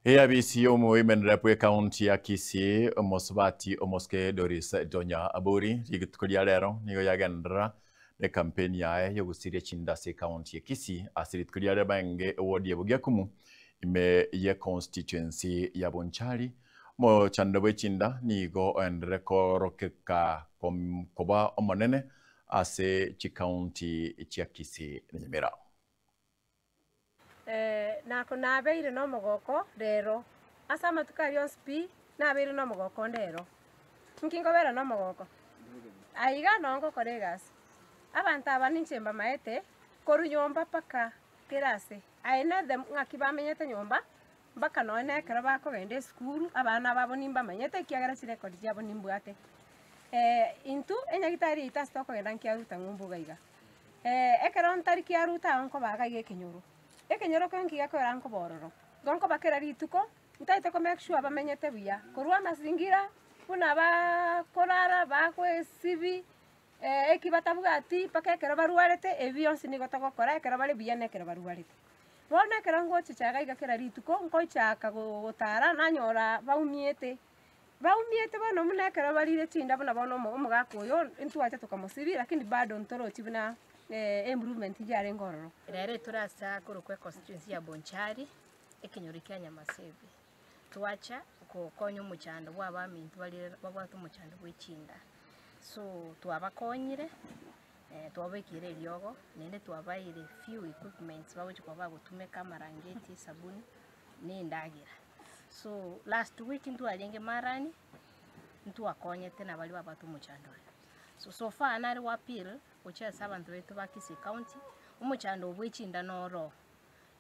AIBC omuimenera pwe kaunti ya Kisii omosubati omoske Doris Donya Aburi rigitukuria rero nigo yagendera ne campaign yae yogusiria chindase kaunti ya Kisii asiritukuria rero bange wodi ebugiakumu ime ye constituency ya Bonchari mo chandobwe chinda nigo endere korokeka koba omonene ase chikaunti ya Kisii Nyamira. Nako nabeire no mogoko rero asa matuka yonspi nabeire no mogoko ndero nkingo bera no mogoko aiga nongo koregas abantu abani nchemba maete koru nyomba paka kirase aina them ngakiba menyete nyomba baka none kera bako gende skuru abana babo nimba menyete kiagara chire kodi jabo nimbwate intu enyagitari itasto ko genda nkiaruta ngumbuga iga ekero ntari kiaruta onko baga gekenyoro ekenyoro konki gakora nko bororo gonko bakera rituko ntaite ko make sure bamenyete buya korwa mazingira kuna ba korara ba kwe sivi ekibatabuga ati pakekero baruarete ebionsi ni gotagokora ekero bari buya nekero baruarete bona ekero ngo chichaga igakera rituko nko ichaka gotara nanyora baumiete bano munekero barire tinda bona bono omugakoyo ntuacha tukamusibi lakini bado ntoro chibuna improvement yare ngororo rero turasa kurukwe constituency ya Bonchari ekenyori kya Nyamasebe twacha kokonya umuchando bw'abamintu bali babwata umuchando bw'ichinda so twabakonyire twabekire ryogo nende twabaire few equipments babuche kwa babutumeka marangeti sabuni ni ndagira so last week ntwalenge marani ntwakonye tena bali babata umuchando so far nari wapil ucha abantu betu ba Kisii County umuchando bw'ichinda noro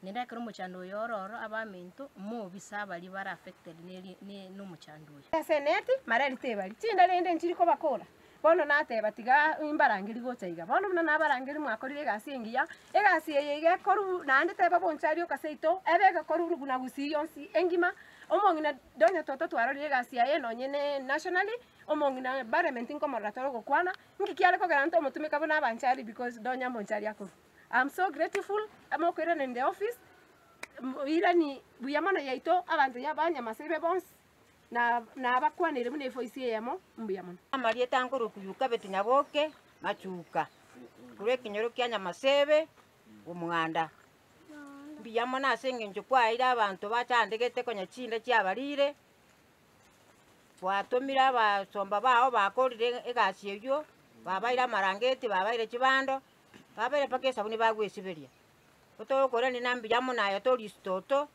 nindakira umuchando yororo abamintu mu bisaba li bara affected ni n'umuchando seneti mararite bali chinda rende nchiriko bakora bono nate batiga imbarangiri gotaiga bono muna nabarangiri mwakorire gasi engiya egasi yeye koru nande teba Bonchari okaseito ebega koru ruguna gusi yonsi engima omongina Donya toto twarorire gasi yaye nonyene nationally omongina environment inkomoratoro gokwana ngikiale ko garanto omutumika bona Bonchari because Donya Bonchari akuru. I'm so grateful amokwira in the office ira ni buyamana yaito abantu yabanya masebe bons na bakwanire mune voice yemo mbuyamana amari etanguru kuyuka betinyaboke machuka kure kinyoro kya Nyamasebe umwanda mbiyamana asenge njukwa ira abantu bachandegete konya chinda cyabarire watomira abasomba baho bakorire egasi ebyo babaira marangeti babaire kibando babaire pake sabuni bagwesiberia otokora ni nambi yamuna yo toristoto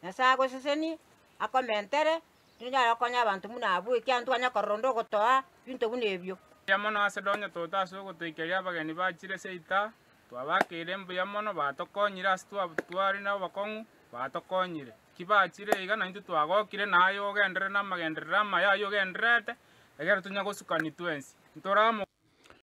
nasago seseni akomentere ninyara konya abantu munabu ekyantu anya korondo gotoa bintu bunebyo yamono ase Donya tota so gotekeria abageni bachire seita twabakire mbuyamono batokonyira ase twari nabo bakongu batokonyire kibachire iga naintu twagokire nayo ogendere namagenderera maya yo genderete egere tunya gosukani twensi ntoramo